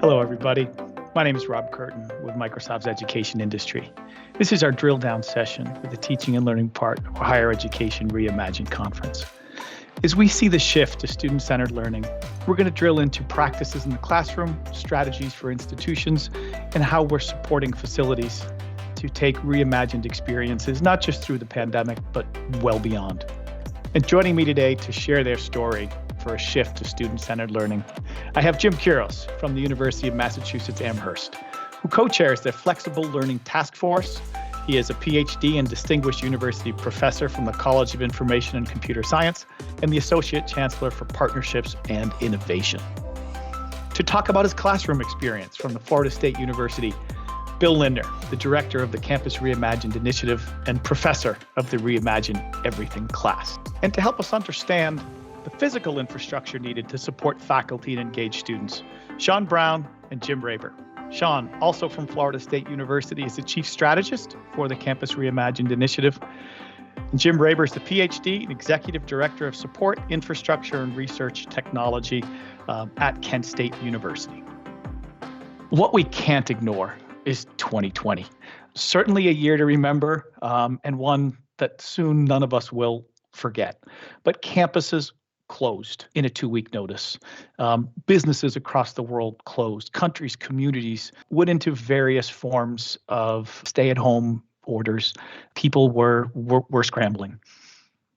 Hello, everybody. My name is Rob Curtin with Microsoft's Education Industry. This is our drill down session for the teaching and learning part of our Higher Education Reimagined conference. As we see the shift to student-centered learning, we're going to drill into practices in the classroom, strategies for institutions, and how we're supporting facilities to take reimagined experiences, not just through the pandemic, but well beyond. And joining me today to share their story for a shift to student-centered learning, I have Jim Quiros from the University of Massachusetts Amherst, who co-chairs the Flexible Learning Task Force. He is a PhD and Distinguished University Professor from the College of Information and Computer Science and the Associate Chancellor for Partnerships and Innovation. To talk about his classroom experience from the Florida State University, Bill Lindner, the Director of the Campus Reimagined Initiative and Professor of the Reimagine Everything class. And to help us understand the physical infrastructure needed to support faculty and engage students, Sean Brown and Jim Raber. Sean, also from Florida State University, is the Chief Strategist for the Campus Reimagined Initiative. And Jim Raber is the PhD and Executive Director of Support, Infrastructure, and Research Technology at Kent State University. What we can't ignore is 2020. Certainly a year to remember, and one that soon none of us will forget. But campuses closed in a 2-week notice. Businesses across the world closed. Countries, communities went into various forms of stay-at-home orders. People were scrambling.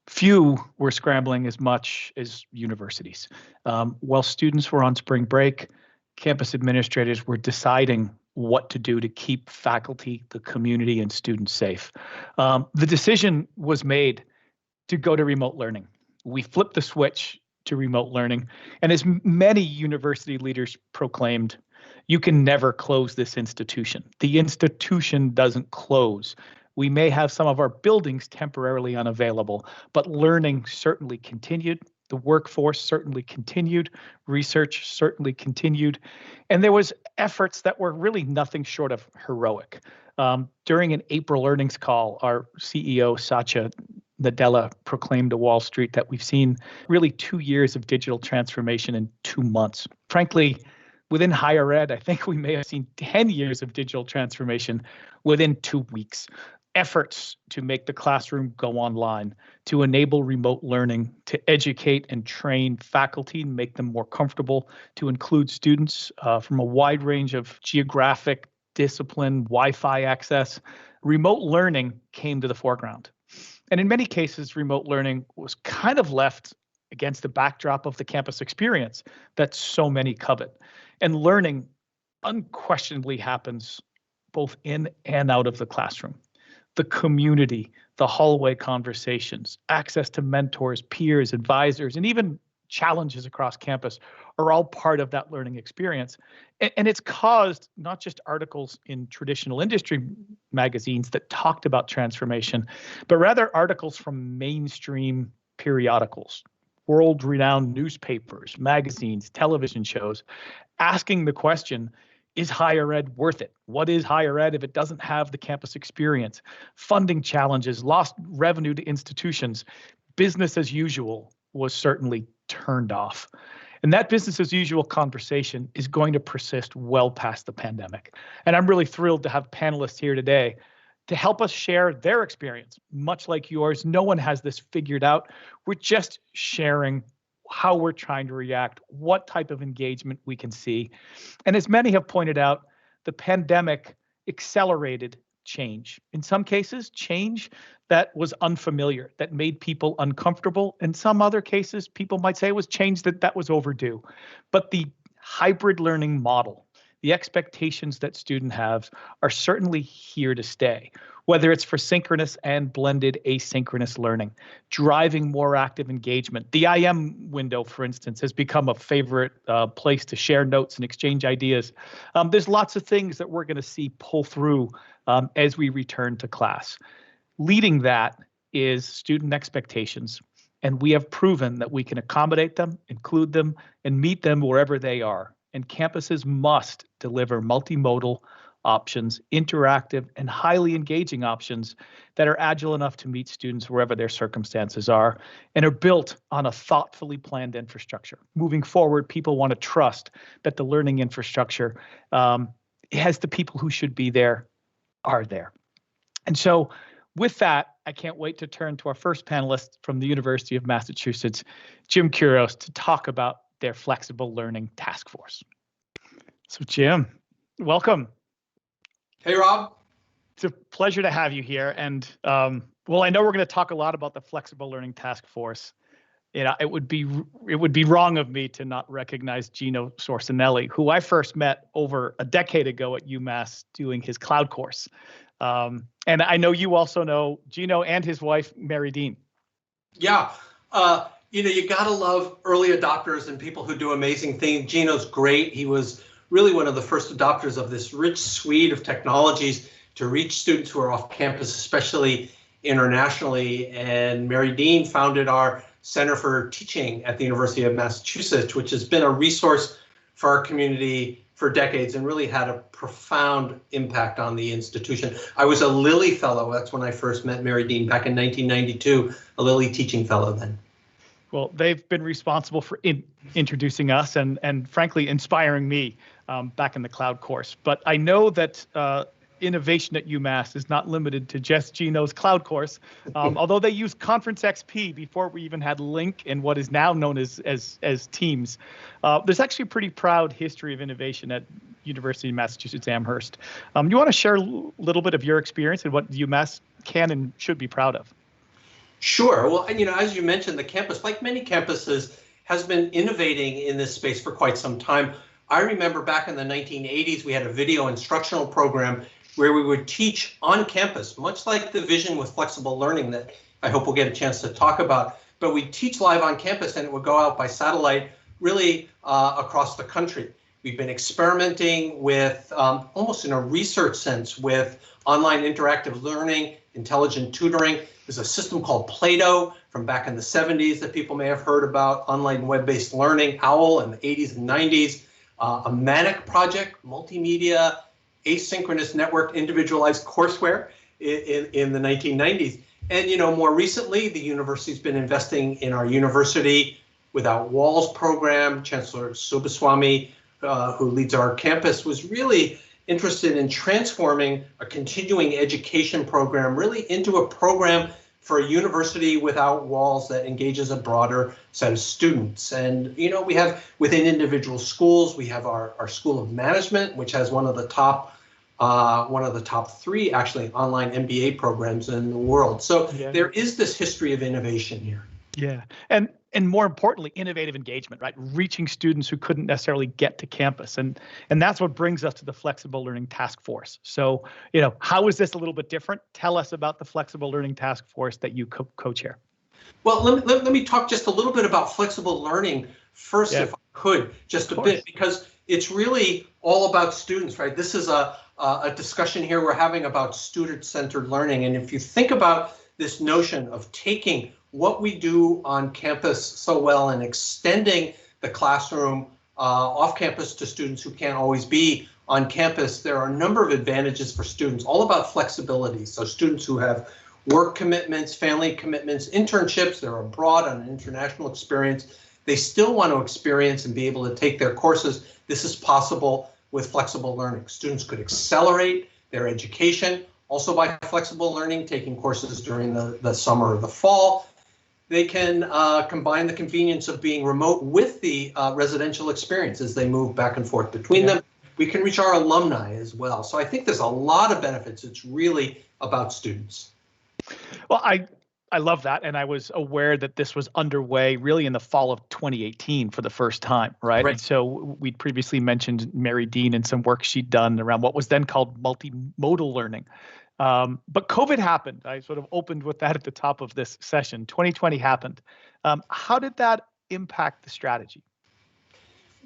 Few were scrambling as much as universities. While students were on spring break, campus administrators were deciding what to do to keep faculty, the community, and students safe. The decision was made to go to remote learning. We flipped the switch to remote learning. And as many university leaders proclaimed, you can never close this institution. The institution doesn't close. We may have some of our buildings temporarily unavailable, but learning certainly continued. The workforce certainly continued. Research certainly continued. And there was efforts that were really nothing short of heroic. During an April earnings call, our CEO, Satya Nadella, proclaimed to Wall Street that we've seen really 2 years of digital transformation in 2 months. Frankly, within higher ed, I think we may have seen 10 years of digital transformation within 2 weeks. Efforts to make the classroom go online, to enable remote learning, to educate and train faculty and make them more comfortable, to include students from a wide range of geographic, discipline, Wi-Fi access. Remote learning came to the foreground. And in many cases, remote learning was kind of left against the backdrop of the campus experience that so many covet. And learning unquestionably happens both in and out of the classroom. The community, the hallway conversations, access to mentors, peers, advisors, and even challenges across campus are all part of that learning experience. And it's caused not just articles in traditional industry magazines that talked about transformation, but rather articles from mainstream periodicals, world-renowned newspapers, magazines, television shows, asking the question, is higher ed worth it? What is higher ed if it doesn't have the campus experience? Funding challenges, lost revenue to institutions, business as usual was certainly turned off. And that business as usual conversation is going to persist well past the pandemic. And I'm really thrilled to have panelists here today to help us share their experience. Much like yours, no one has this figured out. We're just sharing how we're trying to react, what type of engagement we can see. And as many have pointed out, the pandemic accelerated change. In some cases, change that was unfamiliar, that made people uncomfortable. In some other cases, people might say it was change that was overdue. But the hybrid learning model, the expectations that students have are certainly here to stay, whether it's for synchronous and blended asynchronous learning, driving more active engagement. The IM window, for instance, has become a favorite place to share notes and exchange ideas. There's lots of things that we're going to see pull through as we return to class. Leading that is student expectations, and we have proven that we can accommodate them, include them, and meet them wherever they are. And campuses must deliver multimodal, options, interactive and highly engaging options that are agile enough to meet students wherever their circumstances are and are built on a thoughtfully planned infrastructure. Moving forward, people want to trust that the learning infrastructure has the people who should be there are there. And so with that, I can't wait to turn to our first panelist from the University of Massachusetts, Jim Kuros, to talk about their Flexible Learning Task Force. So Jim, welcome. Hey, Rob. It's a pleasure to have you here. And well, I know we're going to talk a lot about the Flexible Learning Task Force. It would be wrong of me to not recognize Gino Sorcinelli, who I first met over a decade ago at UMass doing his cloud course. And I know you also know Gino and his wife, Mary Dean. Yeah. You got to love early adopters and people who do amazing things. Gino's great. He was really one of the first adopters of this rich suite of technologies to reach students who are off campus, especially internationally. And Mary Dean founded our Center for Teaching at the University of Massachusetts, which has been a resource for our community for decades and really had a profound impact on the institution. I was a Lilly Fellow. That's when I first met Mary Dean back in 1992, a Lilly teaching fellow then. Well, they've been responsible for introducing us and frankly, inspiring me back in the cloud course. But I know that innovation at UMass is not limited to just Gino's cloud course, although they used Conference XP before we even had Link and what is now known as Teams. There's actually a pretty proud history of innovation at University of Massachusetts Amherst. You want to share a little bit of your experience and what UMass can and should be proud of? Sure. Well, as you mentioned, the campus, like many campuses, has been innovating in this space for quite some time. I remember back in the 1980s, we had a video instructional program where we would teach on campus, much like the vision with flexible learning that I hope we'll get a chance to talk about. But we'd teach live on campus and it would go out by satellite really across the country. We've been experimenting with, almost in a research sense, with online interactive learning, intelligent tutoring. There's a system called Plato from back in the 70s that people may have heard about, online web-based learning, OWL in the 80s and 90s, a Manic project, multimedia, asynchronous network individualized courseware in the 1990s. And more recently, the university's been investing in our University Without Walls program. Chancellor Subaswamy, who leads our campus, was really interested in transforming a continuing education program really into a program for a university without walls that engages a broader set of students. And we have within individual schools, we have our School of Management, which has one of the top three actually online MBA programs in the world. So There is this history of innovation here. Yeah, and more importantly, innovative engagement, right? Reaching students who couldn't necessarily get to campus, and that's what brings us to the Flexible Learning Task Force. So, how is this a little bit different? Tell us about the Flexible Learning Task Force that you co-chair. Well, let me talk just a little bit about flexible learning first, if I could, just a bit, because it's really all about students, right? This is a discussion here we're having about student-centered learning, and if you think about this notion of taking what we do on campus so well and extending the classroom off campus to students who can't always be on campus, there are a number of advantages for students, all about flexibility. So students who have work commitments, family commitments, internships, they're abroad on an international experience, they still want to experience and be able to take their courses. This is possible with flexible learning. Students could accelerate their education also by flexible learning, taking courses during the summer or the fall. They can combine the convenience of being remote with the residential experience as they move back and forth between them. We can reach our alumni as well. So I think there's a lot of benefits. It's really about students. Well, I love that. And I was aware that this was underway really in the fall of 2018 for the first time, right? And so we'd previously mentioned Mary Dean and some work she'd done around what was then called multimodal learning. But COVID happened. I sort of opened with that at the top of this session. 2020 happened. How did that impact the strategy?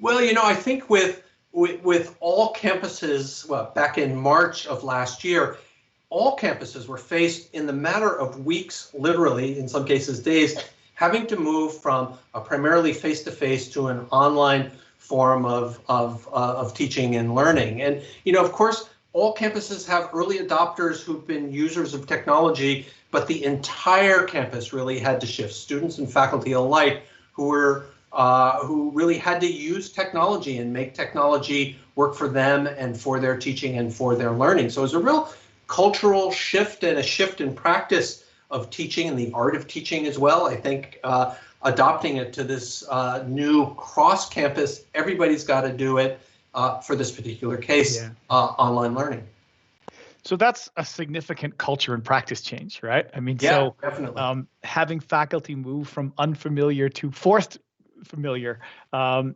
Well, I think with all campuses, well, back in March of last year, all campuses were faced in the matter of weeks, literally, in some cases days, having to move from a primarily face-to-face to an online form of teaching and learning. And, of course, all campuses have early adopters who've been users of technology, but the entire campus really had to shift. Students and faculty alike who really had to use technology and make technology work for them and for their teaching and for their learning. So it was a real cultural shift and a shift in practice of teaching and the art of teaching as well. I think adopting it to this new cross-campus, everybody's got to do it for this particular case, online learning. So that's a significant culture and practice change, right? I mean, yeah, so definitely. Having faculty move from unfamiliar to forced familiar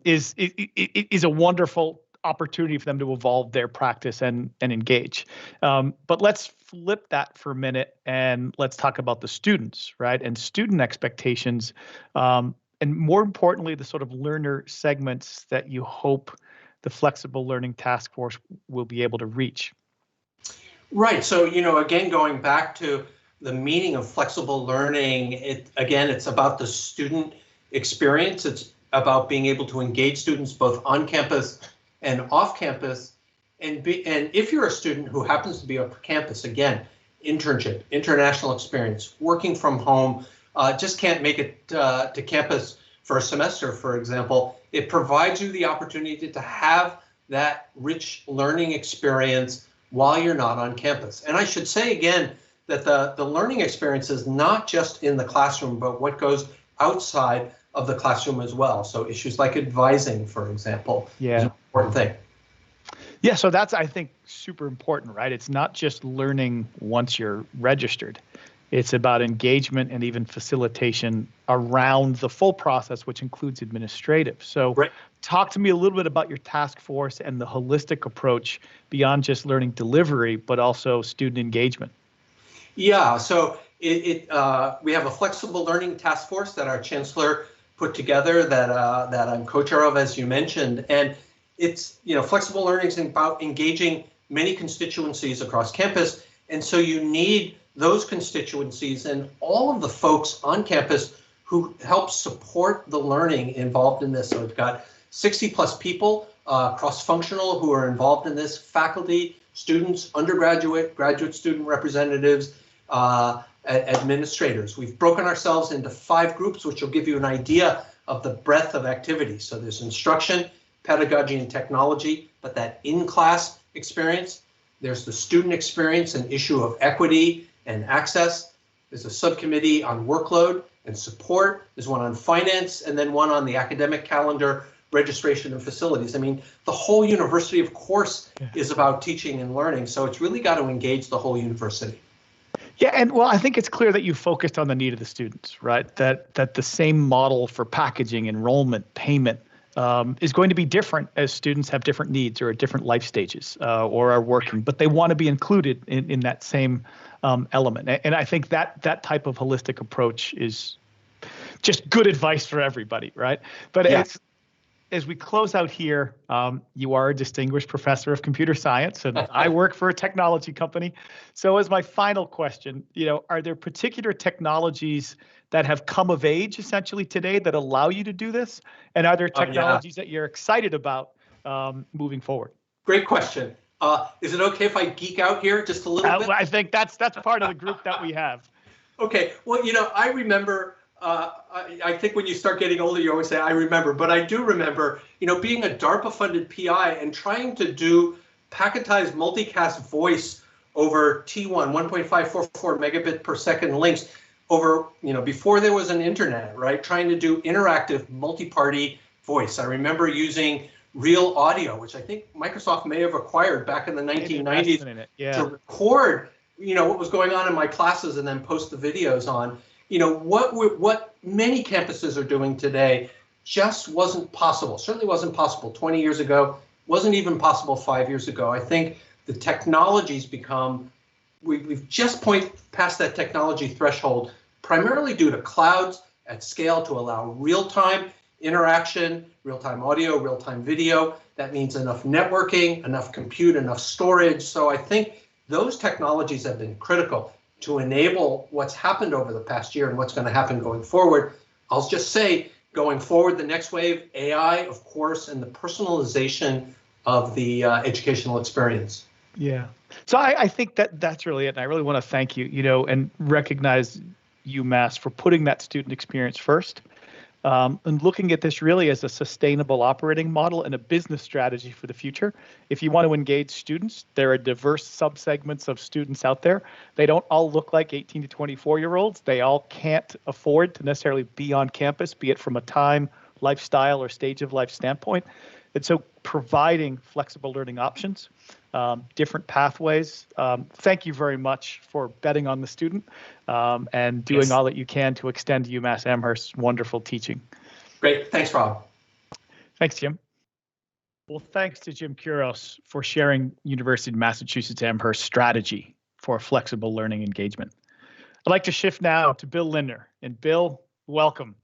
is a wonderful opportunity for them to evolve their practice and engage. But let's flip that for a minute and let's talk about the students, right? And student expectations, and more importantly, the sort of learner segments that you hope the Flexible Learning Task Force will be able to reach. Right. So, again, going back to the meaning of flexible learning, it's about the student experience. It's about being able to engage students both on campus and off campus. And if you're a student who happens to be on campus, again, internship, international experience, working from home, just can't make it to campus for a semester, for example, it provides you the opportunity to have that rich learning experience while you're not on campus. And I should say again that the learning experience is not just in the classroom, but what goes outside of the classroom as well. So issues like advising, for example, is an important thing. Yeah, so that's, I think, super important, right? It's not just learning once you're registered. It's about engagement and even facilitation around the full process, which includes administrative. So talk to me a little bit about your task force and the holistic approach beyond just learning delivery, but also student engagement. Yeah, so we have a flexible learning task force that our chancellor put together that I'm co-chair of, as you mentioned. And it's, flexible learning is about engaging many constituencies across campus. And so you need those constituencies and all of the folks on campus who help support the learning involved in this. So we've got 60 plus people cross-functional who are involved in this: faculty, students, undergraduate, graduate student representatives, administrators. We've broken ourselves into 5 groups, which will give you an idea of the breadth of activity. So there's instruction, pedagogy, and technology, but that in-class experience. There's the student experience and issue of equity and access. There's a subcommittee on workload and support. There's one on finance, and then one on the academic calendar, registration, and facilities. I mean, the whole university, of course, is about teaching and learning. So it's really got to engage the whole university. Yeah, and well, I think it's clear that you focused on the need of the students, right? That the same model for packaging, enrollment, payment is going to be different as students have different needs or at different life stages or are working, but they want to be included in that same element. And I think that type of holistic approach is just good advice for everybody, right? But as we close out here, you are a distinguished professor of computer science, and I work for a technology company. So as my final question, are there particular technologies that have come of age essentially today that allow you to do this? And are there technologies that you're excited about moving forward? Great question. Is it okay if I geek out here just a little bit? I think that's part of the group that we have. Okay. Well, I remember, I think when you start getting older, you always say, I remember. But I do remember, being a DARPA-funded PI and trying to do packetized multicast voice over T1, 1.544 megabit per second links over, before there was an internet, right? Trying to do interactive multi-party voice. I remember using Real Audio, which I think Microsoft may have acquired back in the 1990s to record, what was going on in my classes and then post the videos on. What many campuses are doing today just wasn't possible. Certainly wasn't possible 20 years ago, wasn't even possible 5 years ago. I think the technology's we've just pointed past that technology threshold, primarily due to clouds at scale to allow real-time interaction, real-time audio, real-time video. That means enough networking, enough compute, enough storage. So I think those technologies have been critical to enable what's happened over the past year and what's going to happen going forward. I'll just say, going forward, the next wave, AI, of course, and the personalization of the educational experience. Yeah. So I think that's really it. And I really want to thank you, and recognize UMass for putting that student experience first, and looking at this really as a sustainable operating model and a business strategy for the future. If you want to engage students, there are diverse subsegments of students out there. They don't all look like 18 to 24-year-olds. They all can't afford to necessarily be on campus, be it from a time, lifestyle, or stage of life standpoint. And so providing flexible learning options, different pathways. Thank you very much for betting on the student, and doing all that you can to extend UMass Amherst's wonderful teaching. Great. Thanks, Rob. Thanks, Jim. Well, thanks to Jim Kuros for sharing University of Massachusetts Amherst strategy for flexible learning engagement. I'd like to shift now to Bill Lindner. And Bill, welcome.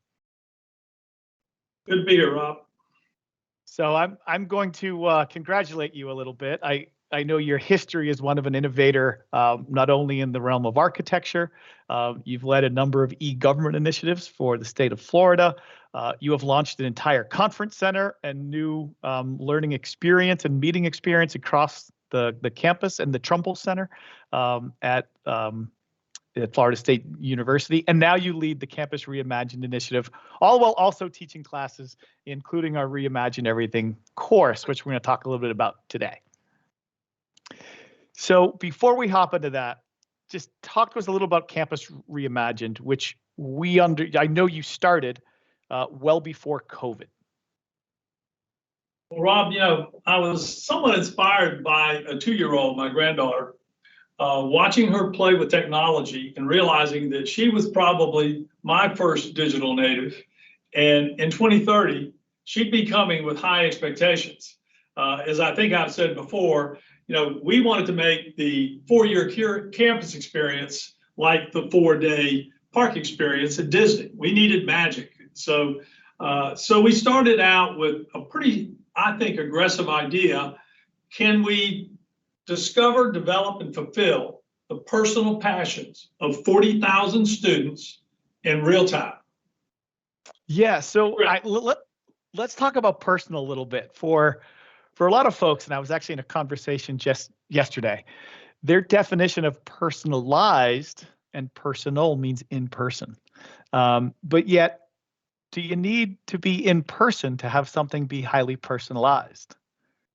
Good to be here, Rob. So I'm going to congratulate you a little bit. I know your history is one of an innovator, not only in the realm of architecture. You've led a number of e-government initiatives for the state of Florida. You have launched an entire conference center and new learning experience and meeting experience across the campus and the Trumbull Center at Florida State University. And now you lead the Campus Reimagined initiative, all while also teaching classes, including our Reimagine Everything course, which we're going to talk a little bit about today. So before we hop into that, just talk to us a little about Campus Reimagined, which I know you started well before COVID. Well, Rob, I was somewhat inspired by a 2-year-old, my granddaughter, watching her play with technology and realizing that she was probably my first digital native. And in 2030, she'd be coming with high expectations. As I think I've said before, we wanted to make the 4-year campus experience like the 4-day park experience at Disney. We needed magic. So we started out with a pretty, I think, aggressive idea. Can we discover, develop, and fulfill the personal passions of 40,000 students in real time? Yeah, so let's talk about personal a little bit. For a lot of folks, and I was actually in a conversation just yesterday, their definition of personalized and personal means in person. But yet, do you need to be in person to have something be highly personalized?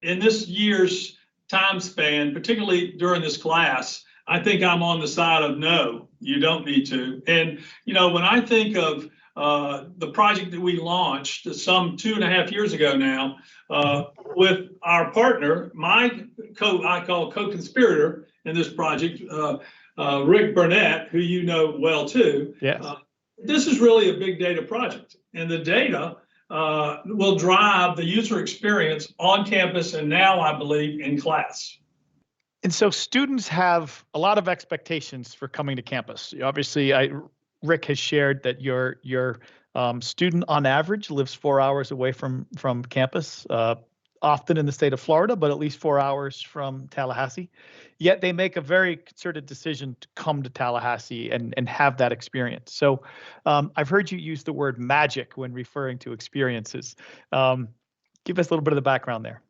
In this year's time span, particularly during this class, I think I'm on the side of no, you don't need to. And, when I think of the project that we launched some 2.5 years ago now, with our partner, I call co-conspirator in this project, Rick Burnett, who you know well too. Yes. This is really a big data project, and the data will drive the user experience on campus and now, I believe, in class. And so students have a lot of expectations for coming to campus. Obviously, Rick has shared that your student on average lives 4 hours away from campus, often in the state of Florida, but at least 4 hours from Tallahassee. Yet they make a very concerted decision to come to Tallahassee and have that experience. So I've heard you use the word magic when referring to experiences. Give us a little bit of the background there.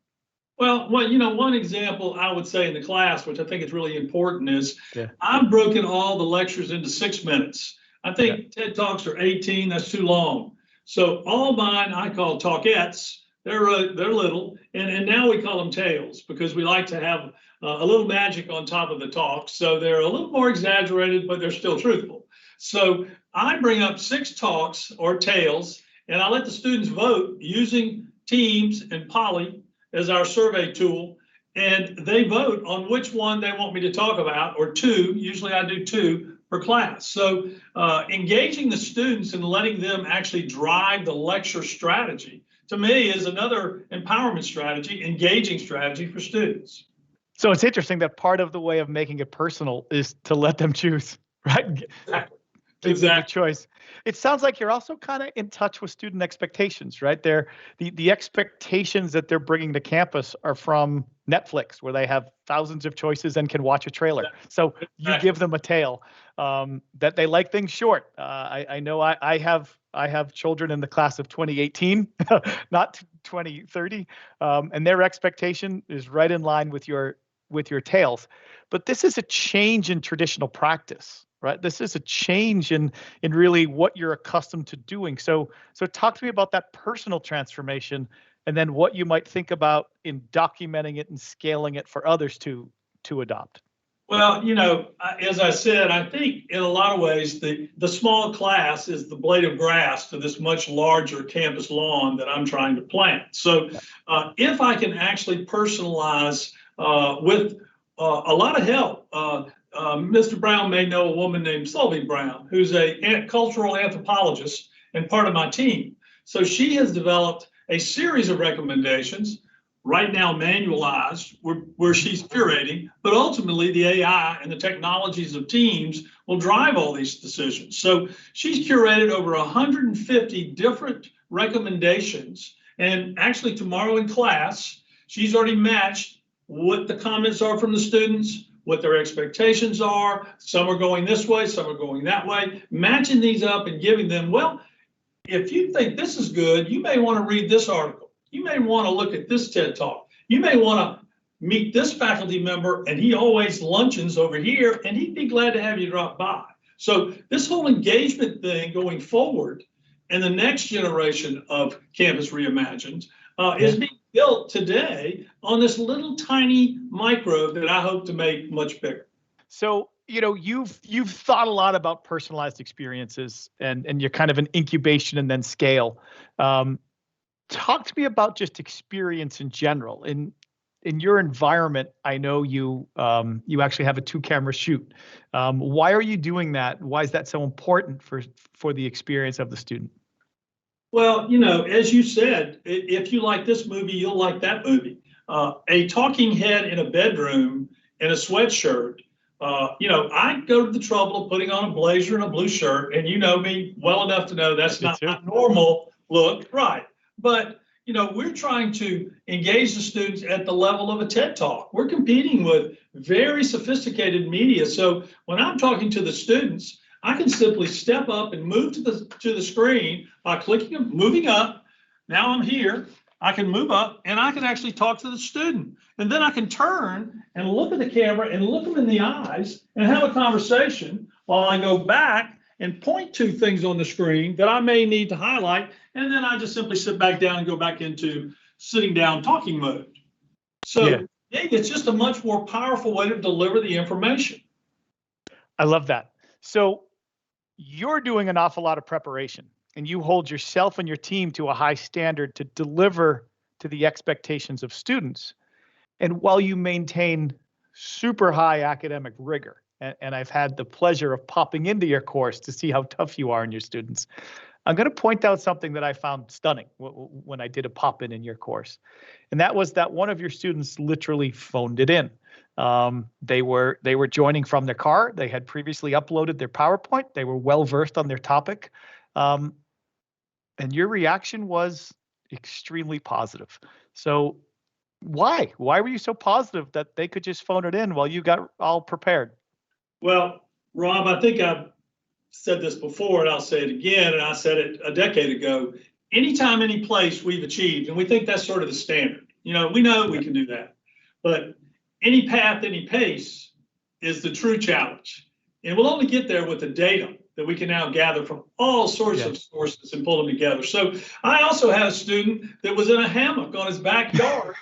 Well, one example I would say in the class, which I think is really important, is I've broken all the lectures into 6 minutes. I think TED Talks are 18, that's too long. So all mine I call talkettes. They're little, and now we call them tales because we like to have a little magic on top of the talk. So they're a little more exaggerated, but they're still truthful. So I bring up 6 talks or tales, and I let the students vote using Teams and Poly as our survey tool, and they vote on which one they want me to talk about, or 2. Usually I do 2 per class. So engaging the students and letting them actually drive the lecture strategy, to me, is another empowerment strategy, engaging strategy for students. So it's interesting that part of the way of making it personal is to let them choose, right? Give them the choice. It sounds like you're also kind of in touch with student expectations, right? The expectations that they're bringing to campus are from Netflix, where they have thousands of choices and can watch a trailer. So you give them a tale, that they like things short. I know I have children in the class of 2018, not 2030, and their expectation is right in line with your with your tales, but this is a change in traditional practice, right? This is a change in really what you're accustomed to doing. So talk to me about that personal transformation, and then what you might think about in documenting it and scaling it for others to adopt. Well, as I said, I think in a lot of ways, the small class is the blade of grass to this much larger campus lawn that I'm trying to plant. So if I can actually personalize with a lot of help, Mr. Brown may know a woman named Sylvie Brown, who's a cultural anthropologist and part of my team. So she has developed a series of recommendations, right now manualized, where she's curating, but ultimately the AI and the technologies of teams will drive all these decisions. So she's curated over 150 different recommendations. And actually tomorrow in class, she's already matched what the comments are from the students, what their expectations are. Some are going this way, some are going that way, matching these up and giving them, well, if you think this is good, you may want to read this article. You may want to look at this TED Talk. You may want to meet this faculty member, and he always luncheons over here, and he'd be glad to have you drop by. So this whole engagement thing going forward and the next generation of Campus Reimagined is being built today on this little tiny microbe that I hope to make much bigger. So, you've thought a lot about personalized experiences, and you're kind of an incubation and then scale. Talk to me about just experience in general. In your environment, I know you actually have a 2-camera shoot. Why are you doing that? Why is that so important for the experience of the student? Well, as you said, if you like this movie, you'll like that movie. A talking head in a bedroom in a sweatshirt. I go to the trouble of putting on a blazer and a blue shirt, and you know me well enough to know that's not my normal look, right? But, we're trying to engage the students at the level of a TED Talk. We're competing with very sophisticated media. So when I'm talking to the students, I can simply step up and move to the screen by clicking and moving up. Now I'm here. I can move up and I can actually talk to the student. And then I can turn and look at the camera and look them in the eyes and have a conversation while I go back and point to things on the screen that I may need to highlight. And then I just simply sit back down and go back into sitting down talking mode. So it's just a much more powerful way to deliver the information. I love that. So you're doing an awful lot of preparation, and you hold yourself and your team to a high standard to deliver to the expectations of students. And while you maintain super high academic rigor, and I've had the pleasure of popping into your course to see how tough you are in your students, I'm going to point out something that I found stunning when I did a pop-in your course. And that was that one of your students literally phoned it in. They were joining from their car. They had previously uploaded their PowerPoint. They were well-versed on their topic. And your reaction was extremely positive. So why were you so positive that they could just phone it in while you got all prepared? Well, Rob, I think I've said this before, and I'll say it again, and I said it a decade ago. Anytime, any place we've achieved, and we think that's sort of the standard. We know we can do that. But any path, any pace is the true challenge. And we'll only get there with the data that we can now gather from all sorts of sources and pull them together. So I also had a student that was in a hammock on his backyard,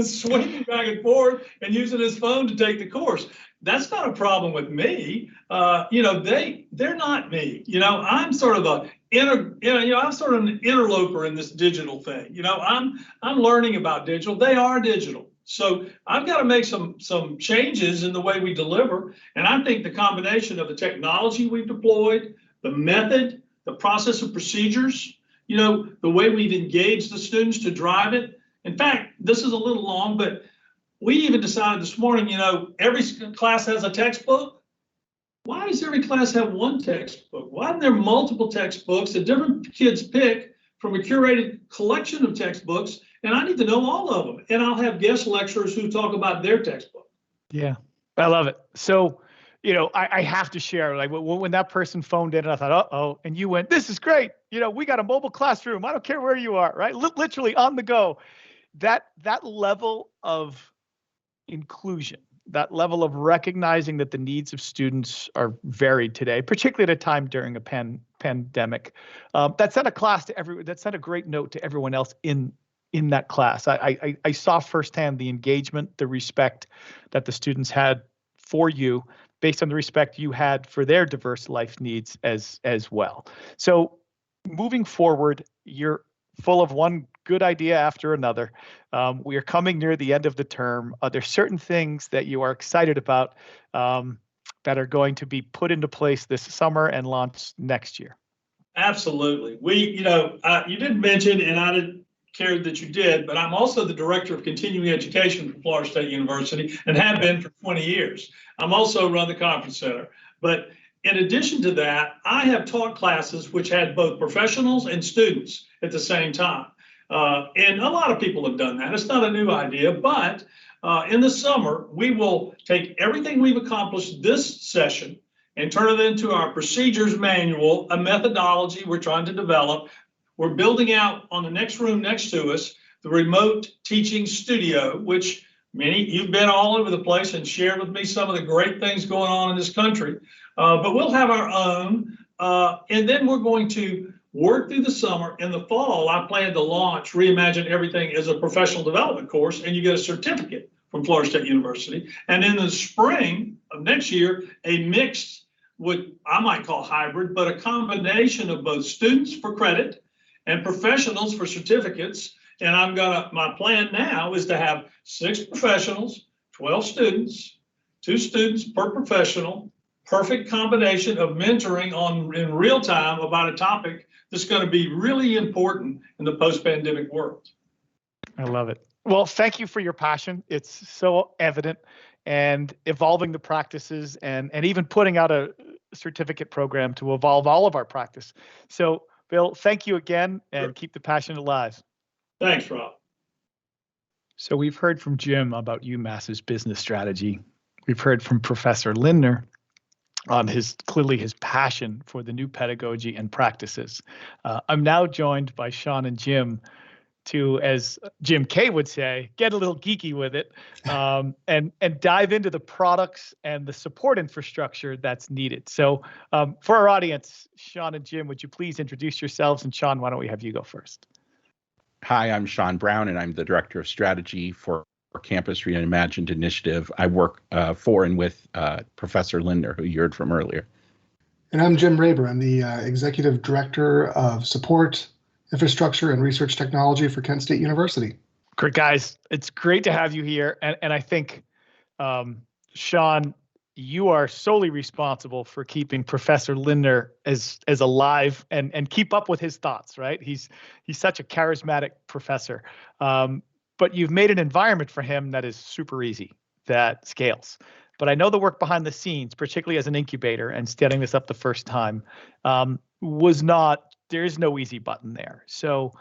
swinging back and forth and using his phone to take the course. That's not a problem with me. They're not me. I'm sort of I'm sort of an interloper in this digital thing. I'm learning about digital. They are digital. So I've got to make some changes in the way we deliver. And I think the combination of the technology we've deployed, the method, the process of procedures, the way we've engaged the students to drive it. In fact, this is a little long, but we even decided this morning, every class has a textbook. Why does every class have one textbook? Why aren't there multiple textbooks that different kids pick from a curated collection of textbooks? And I need to know all of them. And I'll have guest lecturers who talk about their textbook. Yeah, I love it. So, I have to share, like when that person phoned in and I thought, uh-oh, and you went, this is great. We got a mobile classroom. I don't care where you are, right? Literally on the go. That level of inclusion, that level of recognizing that the needs of students are varied today, particularly at a time during a pandemic. That sent a great note to everyone else in that class. I saw firsthand the engagement, the respect that the students had for you based on the respect you had for their diverse life needs as well. So moving forward, you're full of one good idea after another. We are coming near the end of the term. Are there certain things that you are excited about that are going to be put into place this summer and launched next year? Absolutely. You didn't mention, and I didn't care that you did, but I'm also the director of continuing education for Florida State University and have been for 20 years. I'm also run the conference center. But in addition to that, I have taught classes which had both professionals and students at the same time. And a lot of people have done that. It's not a new idea, but in the summer, we will take everything we've accomplished this session and turn it into our procedures manual, a methodology we're trying to develop. We're building out on the next room next to us, the remote teaching studio, which you've been all over the place and shared with me some of the great things going on in this country. But we'll have our own, and then we're going to work through the summer. In the fall, I plan to launch Reimagine Everything as a professional development course, and you get a certificate from Florida State University. And in the spring of next year, a mixed, what I might call hybrid, but a combination of both students for credit and professionals for certificates. And my plan now is to have 6 professionals, 12 students, 2 students per professional, perfect combination of mentoring in real time about a topic that's going to be really important in the post-pandemic world. I love it. Well, thank you for your passion. It's so evident, and evolving the practices and even putting out a certificate program to evolve all of our practice. So, Bill, thank you again, and keep the passion alive. Thanks, Rob. So we've heard from Jim about UMass's business strategy. We've heard from Professor Lindner on his passion for the new pedagogy and practices. I'm now joined by Sean and Jim to, as Jim Kay would say, get a little geeky with it, and dive into the products and the support infrastructure that's needed. So for our audience, Sean and Jim, would you please introduce yourselves? And Sean, why don't we have you go first? Hi, I'm Sean Brown, and I'm the Director of Strategy for Campus Reimagined Initiative. I work for and with Professor Lindner, who you heard from earlier. And I'm Jim Raber. I'm the Executive Director of Support, Infrastructure, and Research Technology for Kent State University. Great, guys. It's great to have you here. And I think, Sean, you are solely responsible for keeping Professor Lindner as alive and keep up with his thoughts, right? He's such a charismatic professor. But you've made an environment for him that is super easy, that scales. But I know the work behind the scenes, particularly as an incubator and setting this up the first time, there is no easy button there. So,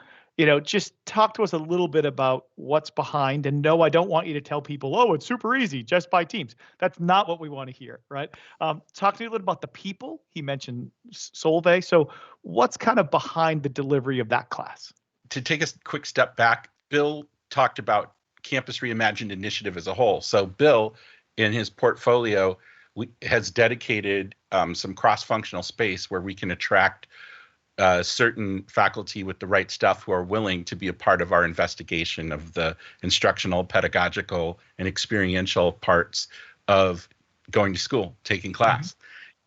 just talk to us a little bit about what's behind. And no, I don't want you to tell people, oh, it's super easy, just by teams. That's not what we want to hear, right? Talk to me a little about the people. He mentioned Solvay. So what's kind of behind the delivery of that class? To take a quick step back, Bill talked about Campus Reimagined Initiative as a whole. So Bill, in his portfolio, has dedicated some cross-functional space where we can attract certain faculty with the right stuff who are willing to be a part of our investigation of the instructional, pedagogical, and experiential parts of going to school, taking class.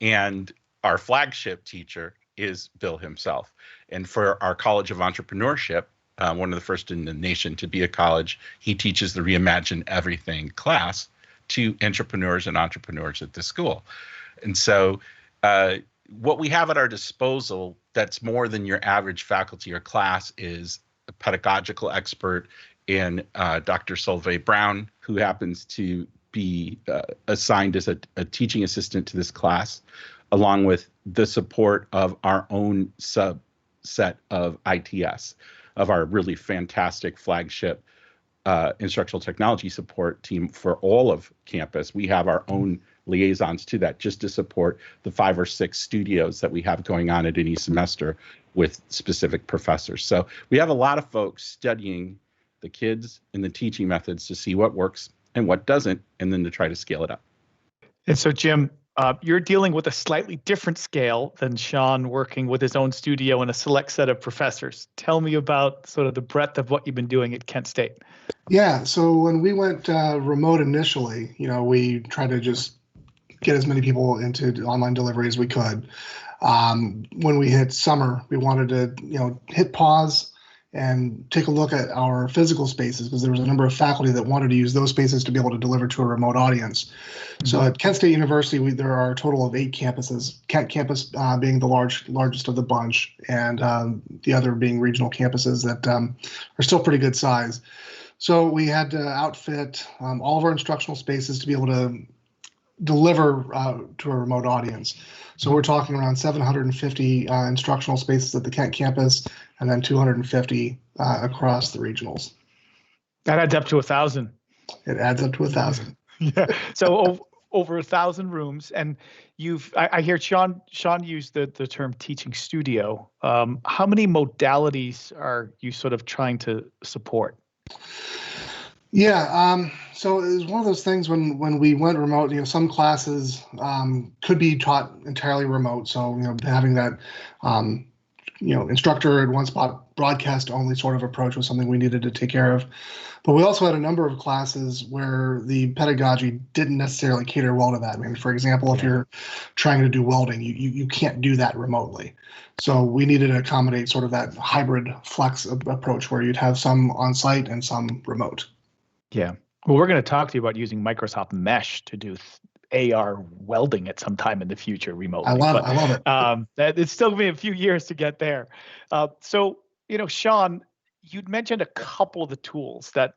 Mm-hmm. And our flagship teacher is Bill himself. And for our College of Entrepreneurship, one of the first in the nation to be a college, he teaches the Reimagine Everything class to entrepreneurs and entrepreneurs at the school. And so what we have at our disposal that's more than your average faculty or class is a pedagogical expert in Dr. Solvay Brown, who happens to be assigned as a teaching assistant to this class, along with the support of our own subset of ITS, of our really fantastic flagship instructional technology support team for all of campus. We have our own liaisons to that just to support the 5 or 6 studios that we have going on at any semester with specific professors. So we have a lot of folks studying the kids and the teaching methods to see what works and what doesn't, and then to try to scale it up. And so, Jim, you're dealing with a slightly different scale than Sean, working with his own studio and a select set of professors. Tell me about sort of the breadth of what you've been doing at Kent State. Yeah, so when we went remote initially, we tried to just get as many people into online delivery as we could. When we hit summer, we wanted to, hit pause and take a look at our physical spaces, because there was a number of faculty that wanted to use those spaces to be able to deliver to a remote audience. So at Kent State University, there are a total of 8 campuses, Kent campus being the largest of the bunch, and the other being regional campuses that are still pretty good size. So we had to outfit all of our instructional spaces to be able to deliver to a remote audience. So we're talking around 750 instructional spaces at the Kent campus, and then 250 across the regionals. That adds up to 1,000. It adds up to 1,000. Yeah. So over 1,000 rooms, and I hear Sean used the term teaching studio. How many modalities are you sort of trying to support? Yeah, so it was one of those things when we went remote, some classes could be taught entirely remote. So, having that, instructor in one spot, broadcast only sort of approach was something we needed to take care of. But we also had a number of classes where the pedagogy didn't necessarily cater well to that. I mean, for example, if you're trying to do welding, you can't do that remotely. So we needed to accommodate sort of that hybrid flex approach where you'd have some on site and some remote. Yeah. Well, we're going to talk to you about using Microsoft Mesh to do AR welding at some time in the future remotely. I love it. It's still going to be a few years to get there. So, Sean, you'd mentioned a couple of the tools that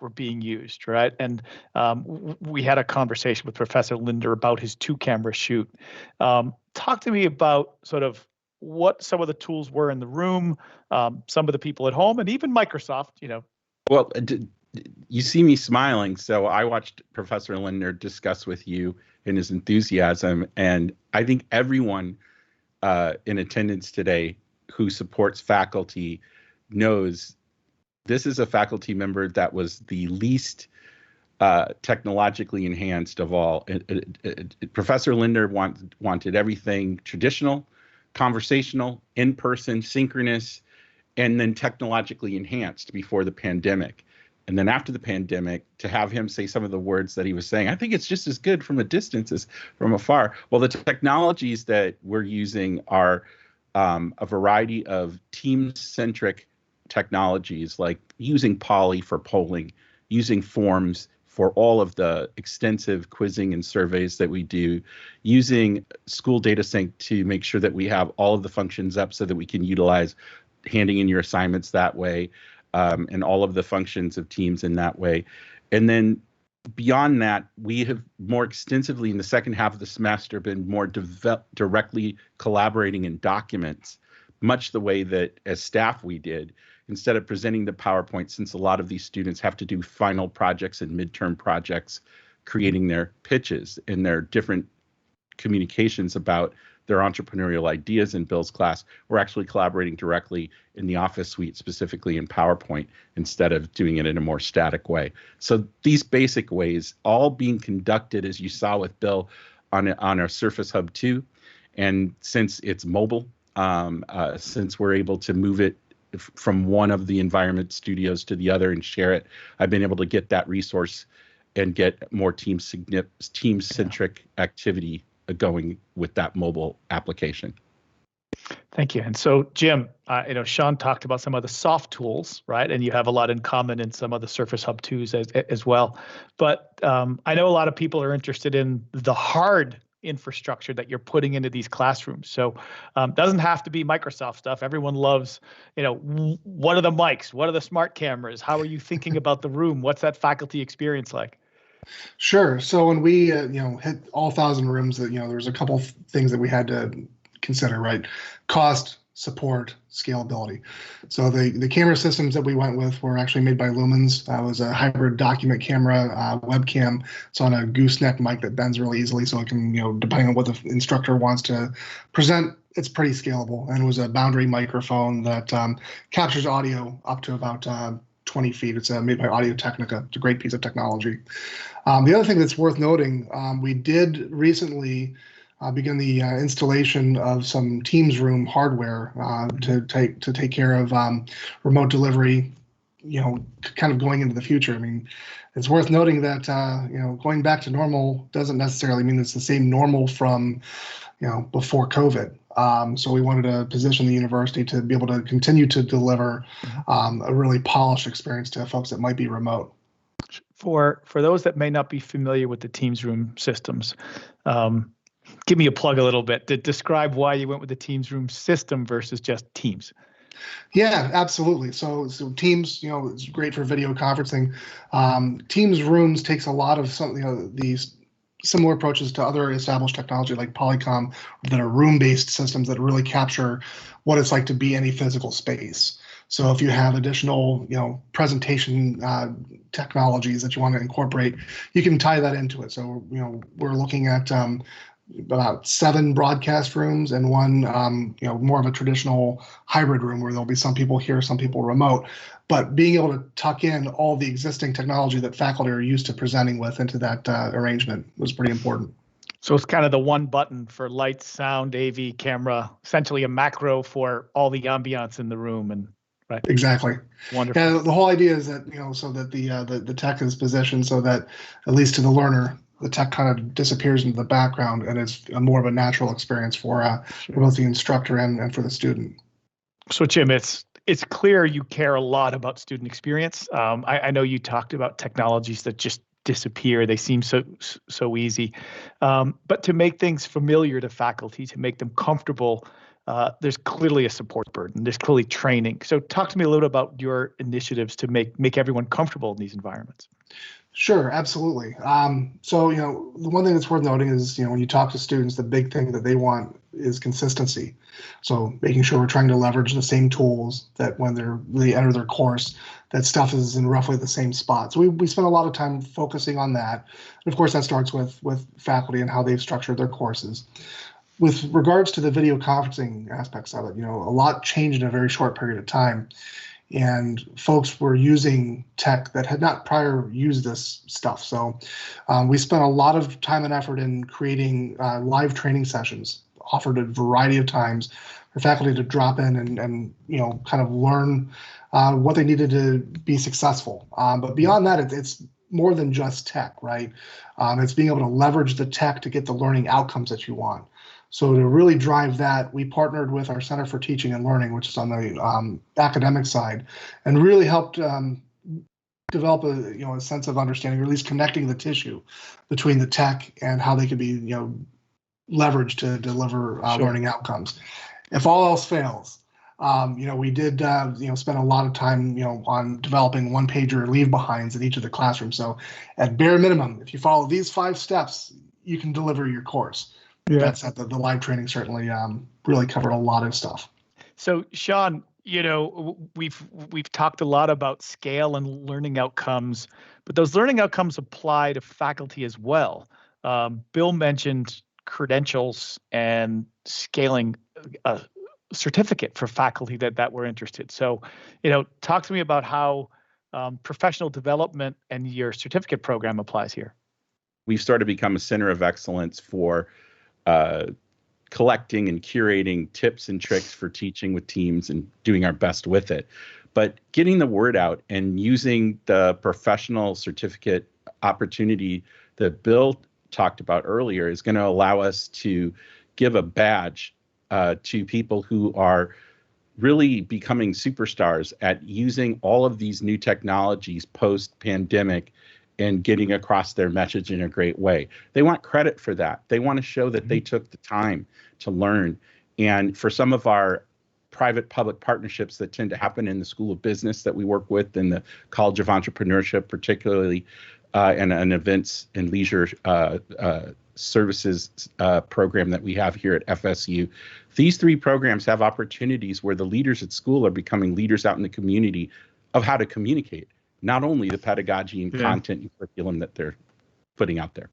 were being used, right? And we had a conversation with Professor Linder about his 2-camera shoot. Talk to me about sort of what some of the tools were in the room, some of the people at home, and even Microsoft, Well, you see me smiling, so I watched Professor Linder discuss with you and his enthusiasm, and I think everyone in attendance today who supports faculty knows this is a faculty member that was the least technologically enhanced of all. Professor Linder wanted everything traditional, conversational, in-person, synchronous, and then technologically enhanced before the pandemic. And then after the pandemic, to have him say some of the words that he was saying, I think it's just as good from a distance as from afar. Well, the technologies that we're using are a variety of team-centric technologies, like using Poly for polling, using forms for all of the extensive quizzing and surveys that we do, using School Data Sync to make sure that we have all of the functions up so that we can utilize handing in your assignments that way, and all of the functions of Teams in that way. And then beyond that, we have more extensively in the second half of the semester been more directly collaborating in documents, much the way that as staff we did, instead of presenting the PowerPoint, since a lot of these students have to do final projects and midterm projects, creating their pitches and their different communications about their entrepreneurial ideas in Bill's class. We're actually collaborating directly in the Office suite, specifically in PowerPoint, instead of doing it in a more static way. So these basic ways, all being conducted, as you saw with Bill, on our Surface Hub 2. And since it's mobile, since we're able to move it from one of the environment studios to the other and share it, I've been able to get that resource and get more team-centric activity going with that mobile application. Thank you. And so, Jim, Sean talked about some of the soft tools, right? And you have a lot in common in some of the Surface Hub 2s as well. But I know a lot of people are interested in the hard infrastructure that you're putting into these classrooms. So doesn't have to be Microsoft stuff. Everyone loves, what are the mics? What are the smart cameras? How are you thinking about the room? What's that faculty experience like? Sure. So when we, hit all 1,000 rooms, that there's a couple of things that we had to consider, right? Cost, support, scalability. So the camera systems that we went with were actually made by Lumens. It was a hybrid document camera webcam. It's on a gooseneck mic that bends really easily, so it can, depending on what the instructor wants to present, it's pretty scalable. And it was a boundary microphone that captures audio up to about 20 20 feet. It's made by Audio-Technica. It's a great piece of technology. The other thing that's worth noting, we did recently begin the installation of some Teams room hardware to take care of remote delivery, kind of going into the future. I mean, it's worth noting that going back to normal doesn't necessarily mean it's the same normal from before COVID. So we wanted to position the university to be able to continue to deliver a really polished experience to folks that might be remote. For those that may not be familiar with the Teams room systems, give me a plug a little bit to describe why you went with the Teams room system versus just Teams. Yeah, absolutely. So Teams, it's great for video conferencing. Teams rooms takes a lot of these similar approaches to other established technology like Polycom that are room-based systems that really capture what it's like to be in a physical space. So if you have additional, presentation technologies that you want to incorporate, you can tie that into it. So, we're looking at about 7 broadcast rooms and one, more of a traditional hybrid room where there'll be some people here, some people remote. But being able to tuck in all the existing technology that faculty are used to presenting with into that arrangement was pretty important. So it's kind of the one button for lights, sound, AV, camera, essentially a macro for all the ambiance in the room. And right. Exactly. Wonderful. Yeah, the whole idea is that, so that the tech is positioned so that, at least to the learner, the tech kind of disappears into the background and it's more of a natural experience for both the instructor and for the student. So Jim, it's clear you care a lot about student experience. I know you talked about technologies that just disappear. They seem so easy. But to make things familiar to faculty, to make them comfortable, there's clearly a support burden. There's clearly training. So talk to me a little about your initiatives to make everyone comfortable in these environments. Sure, absolutely. So, the one thing that's worth noting is, when you talk to students, the big thing that they want is consistency. So making sure we're trying to leverage the same tools that when they enter their course, that stuff is in roughly the same spot. So we spend a lot of time focusing on that. And of course, that starts with faculty and how they've structured their courses. With regards to the video conferencing aspects of it, a lot changed in a very short period of time. And folks were using tech that had not prior used this stuff. So we spent a lot of time and effort in creating live training sessions offered a variety of times for faculty to drop in and kind of learn what they needed to be successful. But beyond that, it's more than just tech, right? It's being able to leverage the tech to get the learning outcomes that you want. So to really drive that, we partnered with our Center for Teaching and Learning, which is on the academic side, and really helped develop a sense of understanding, or at least connecting the tissue between the tech and how they could be leveraged to deliver learning outcomes. If all else fails, we did spend a lot of time on developing one-pager leave-behinds in each of the classrooms. So at bare minimum, if you follow these 5 steps, you can deliver your course. Yeah. That's the live training certainly really covered a lot of stuff. So Sean, we've talked a lot about scale and learning outcomes, but those learning outcomes apply to faculty as well. Bill mentioned credentials and scaling a certificate for faculty that were interested. So, talk to me about how professional development and your certificate program applies here. We've started to become a center of excellence for collecting and curating tips and tricks for teaching with teams and doing our best with it. But getting the word out and using the professional certificate opportunity that Bill talked about earlier is going to allow us to give a badge to people who are really becoming superstars at using all of these new technologies post-pandemic and getting across their message in a great way. They want credit for that. They want to show that they took the time to learn. And for some of our private-public partnerships that tend to happen in the School of Business that we work with, in the College of Entrepreneurship, particularly, and an events and leisure services program that we have here at FSU. These 3 programs have opportunities where the leaders at school are becoming leaders out in the community of how to communicate, not only the pedagogy and content and curriculum that they're putting out there.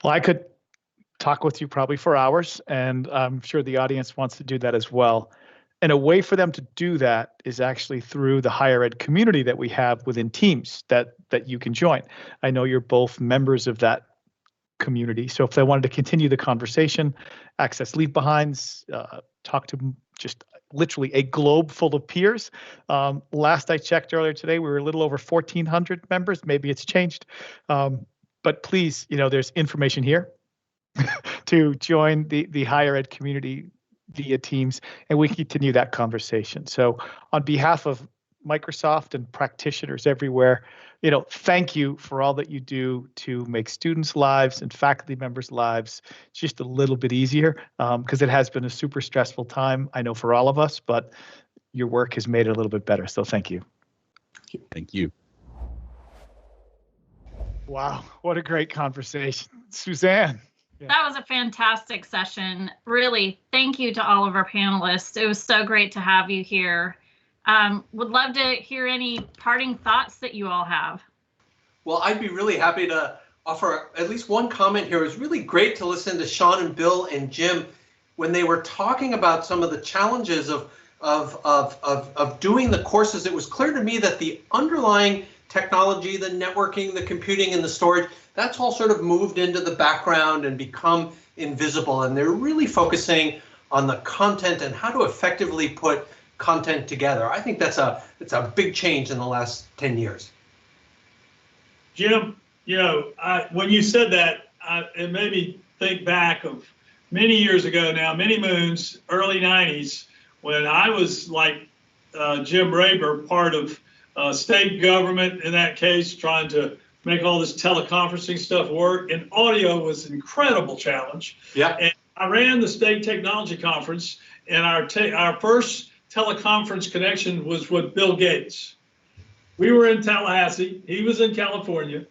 Well, I could talk with you probably for hours, and I'm sure the audience wants to do that as well. And a way for them to do that is actually through the higher ed community that we have within teams that you can join. I know you're both members of that community. So if they wanted to continue the conversation, access leave behinds, talk to just literally a globe full of peers. Last I checked earlier today, we were a little over 1,400 members. Maybe it's changed. But please, there's information here to join the higher ed community via Teams, and we continue that conversation. So on behalf of Microsoft and practitioners everywhere, thank you for all that you do to make students' lives and faculty members' lives just a little bit easier, because it has been a super stressful time, I know, for all of us, but your work has made it a little bit better. So thank you. Thank you. Wow, what a great conversation. Suzanne. Yeah. That was a fantastic session. Really, thank you to all of our panelists. It was so great to have you here. Would love to hear any parting thoughts that you all have. Well, I'd be really happy to offer at least one comment here. It was really great to listen to Sean and Bill and Jim when they were talking about some of the challenges of doing the courses. It was clear to me that the underlying technology, the networking, the computing, and the storage, that's all sort of moved into the background and become invisible. And they're really focusing on the content and how to effectively put content together. I think it's a big change in the last 10 years. Jim, when you said that, it made me think back of many years ago now, many moons, early 90s, when I was like Jim Raber, part of state government in that case, trying to make all this teleconferencing stuff work. And audio was an incredible challenge. Yeah. And I ran the state technology conference, and our first teleconference connection was with Bill Gates. We were in Tallahassee, he was in California,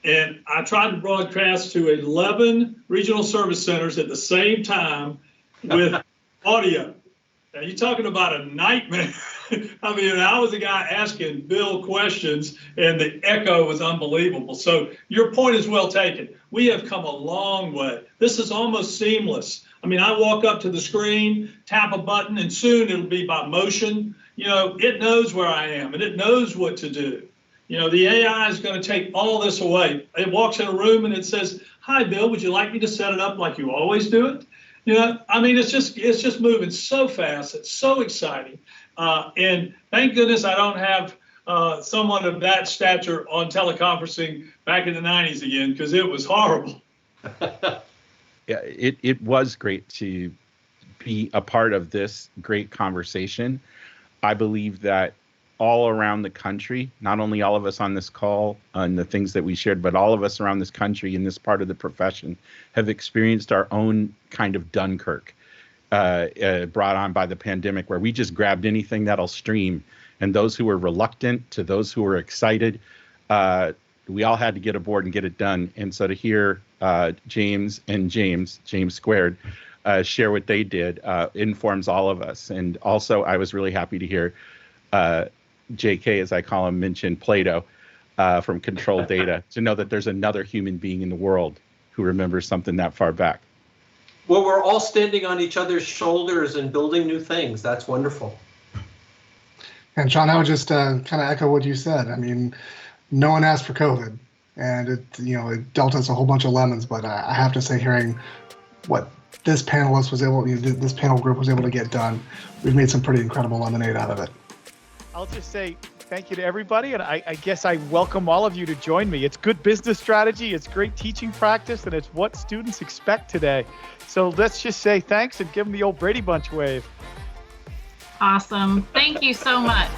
and I tried to broadcast to 11 regional service centers at the same time with audio. Now you're talking about a nightmare. I mean, I was the guy asking Bill questions, and the echo was unbelievable. So your point is well taken. We have come a long way. This is almost seamless. I mean, I walk up to the screen, tap a button, and soon it'll be by motion. It knows where I am, and it knows what to do. The AI is going to take all this away. It walks in a room and it says, "Hi, Bill, would you like me to set it up like you always do it?" I mean, it's just moving so fast. It's so exciting. And thank goodness I don't have someone of that stature on teleconferencing back in the 90s again, because it was horrible. Yeah, it was great to be a part of this great conversation. I believe that all around the country, not only all of us on this call and the things that we shared, but all of us around this country in this part of the profession have experienced our own kind of Dunkirk brought on by the pandemic, where we just grabbed anything that'll stream. And those who were reluctant to those who were excited, we all had to get aboard and get it done. And so to hear James squared, share what they did informs all of us. And also, I was really happy to hear JK, as I call him, mention Plato from Control Data, to know that there's another human being in the world who remembers something that far back. Well, we're all standing on each other's shoulders and building new things. That's wonderful. And Sean, I would just kind of echo what you said. I mean, no one asked for COVID, and it dealt us a whole bunch of lemons. But I have to say, hearing what this panel group was able to get done, we've made some pretty incredible lemonade out of it. I'll just say thank you to everybody, and I guess I welcome all of you to join me. It's good business strategy, it's great teaching practice, and it's what students expect today. So let's just say thanks and give them the old Brady Bunch wave. Awesome. Thank you so much.